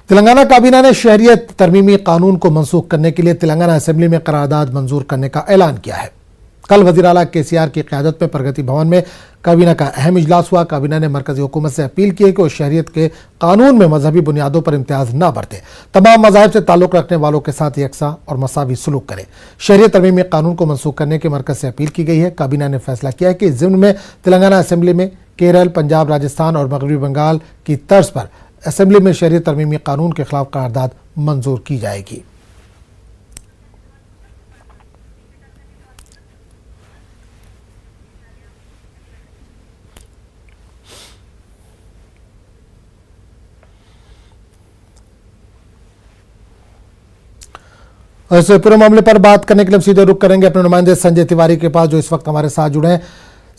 तेलंगाना काबीना ने शहरियत तरमीमी कानून को मनसूख करने के लिए तेलंगाना असेंबली में करारदाद मंजूर करने का ऐलान किया है। कल वज़ीर आला केसीआर की क़यादत में प्रगति भवन में काबीना का अहम इजलास हुआ। काबीना ने मरकजी हुकूमत से अपील की है कि वो शहरियत के कानून में मजहबी बुनियादों पर इम्तियाज न बरते, तमाम मज़ाहिब से ताल्लुक़ रखने वालों के साथ यकसा और मसावी सलूक करे। शहरियत तरमीमी कानून को मनसूख करने के मरकज से अपील की गई है। काबीना ने फैसला किया है कि इस ज़िम्न में तेलंगाना असेंबली में केरल, पंजाब, राजस्थान और मगरबी बंगाल की तर्ज पर असेंबली में शहरियत तरमीमी कानून के खिलाफ करारदाद मंजूर की जाएगी। इस पूरे मामले पर बात करने के लिए हम सीधे रुख करेंगे अपने नुमाइंदे संजय तिवारी के पास, जो इस वक्त हमारे साथ जुड़े हैं।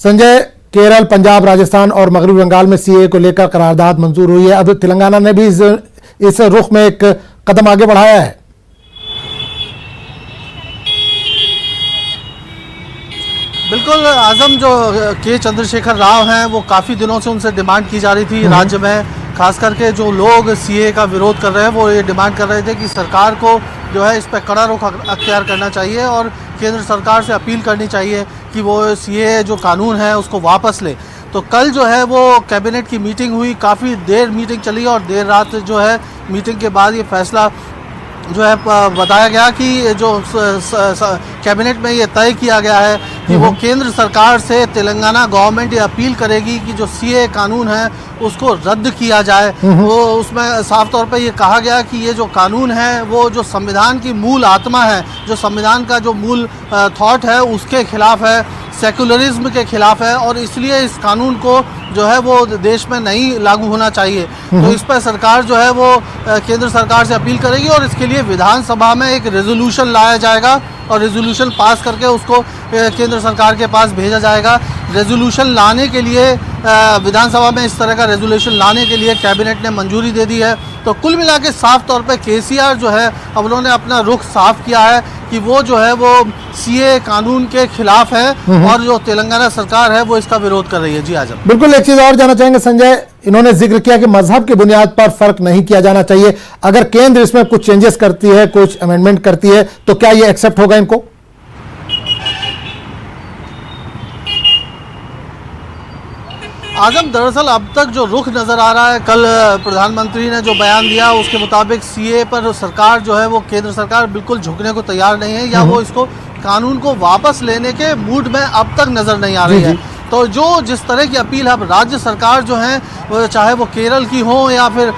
संजय, केरल, पंजाब, राजस्थान और मगरबी बंगाल में सीए को लेकर करारदाद मंजूर हुई है। अब तेलंगाना ने भी इस रुख में एक कदम आगे बढ़ाया है। बिल्कुल आजम, जो के चंद्रशेखर राव हैं वो काफ़ी दिनों से उनसे डिमांड की जा रही थी राज्य में। खास करके जो लोग सीए का विरोध कर रहे हैं वो ये डिमांड कर रहे थे कि सरकार को जो है इस पर कड़ा रुख अख्तियार करना चाहिए और केंद्र सरकार से अपील करनी चाहिए कि वो सीए जो कानून है उसको वापस ले। तो कल जो है वो कैबिनेट की मीटिंग हुई, काफ़ी देर मीटिंग चली और देर रात जो है मीटिंग के बाद ये फैसला जो है बताया गया कि जो कैबिनेट में ये तय किया गया है कि वो केंद्र सरकार से तेलंगाना गवर्नमेंट ये अपील करेगी कि जो सीए कानून है उसको रद्द किया जाए। वो उसमें साफ तौर पे ये कहा गया कि ये जो कानून है वो जो संविधान की मूल आत्मा है, जो संविधान का जो मूल थॉट है उसके खिलाफ है, सेकुलरिज्म के खिलाफ है और इसलिए इस कानून को जो है वो देश में नहीं लागू होना चाहिए। तो इस पर सरकार जो है वो केंद्र सरकार से अपील करेगी और इसके लिए विधानसभा में एक रेजोल्यूशन लाया जाएगा और रेजोल्यूशन पास करके उसको केंद्र सरकार के पास भेजा जाएगा। रेजोल्यूशन लाने के लिए विधानसभा में इस तरह का रेजोल्यूशन लाने के लिए कैबिनेट ने मंजूरी दे दी है। तो कुल मिला के साफ तौर पे केसीआर जो है अब उन्होंने अपना रुख साफ किया है कि वो जो है वो सीए कानून के खिलाफ है और जो तेलंगाना सरकार है वो इसका विरोध कर रही है। जी आजम, बिल्कुल एक चीज और जानना चाहेंगे संजय, इन्होंने जिक्र किया कि मजहब की बुनियाद पर फर्क नहीं किया जाना चाहिए। अगर केंद्र इसमें कुछ चेंजेस करती है, कुछ अमेंडमेंट करती है, तो क्या ये एक्सेप्ट होगा इनको? आजम, दरअसल अब तक जो रुख नज़र आ रहा है, कल प्रधानमंत्री ने जो बयान दिया उसके मुताबिक सीए पर सरकार जो है वो केंद्र सरकार बिल्कुल झुकने को तैयार नहीं है या वो इसको कानून को वापस लेने के मूड में अब तक नज़र नहीं आ रही है। तो जो जिस तरह की अपील अब राज्य सरकार जो है चाहे वो केरल की हो या फिर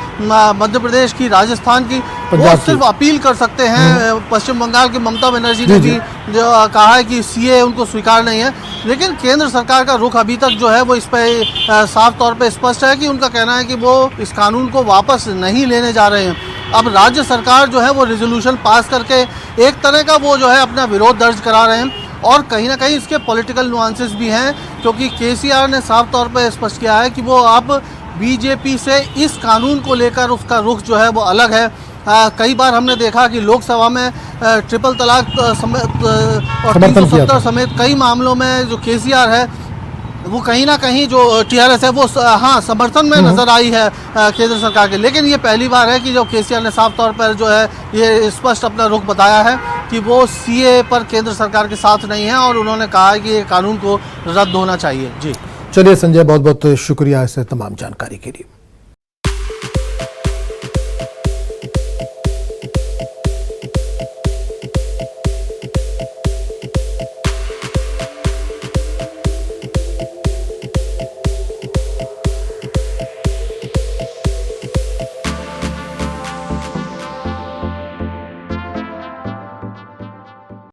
मध्य प्रदेश की, राजस्थान की, वो सिर्फ अपील कर सकते हैं। पश्चिम बंगाल की ममता बनर्जी ने भी जो कहा है कि सीए उनको स्वीकार नहीं है, लेकिन केंद्र सरकार का रुख अभी तक जो है वो इस पर साफ तौर पे स्पष्ट है कि उनका कहना है कि वो इस कानून को वापस नहीं लेने जा रहे हैं। अब राज्य सरकार जो है वो रेजोल्यूशन पास करके एक तरह का वो जो है अपना विरोध दर्ज करा रहे हैं और कहीं ना कहीं इसके पॉलिटिकल नुआंसेस भी हैं, क्योंकि केसीआर ने साफ तौर पे स्पष्ट किया है कि वो अब बीजेपी से इस कानून को लेकर उसका रुख जो है वो अलग है। कई बार हमने देखा कि लोकसभा में ट्रिपल तलाक और 370 समेत कई मामलों में जो केसीआर है वो कहीं ना कहीं जो टीआरएस है वो समर्थन में नजर आई है केंद्र सरकार के। लेकिन ये पहली बार है कि जो केसीआर ने साफ तौर पर जो है ये स्पष्ट अपना रुख बताया है कि वो सीए पर केंद्र सरकार के साथ नहीं है और उन्होंने कहा है कि ये कानून को रद्द होना चाहिए। जी चलिए संजय, बहुत बहुत शुक्रिया इस तमाम जानकारी के लिए।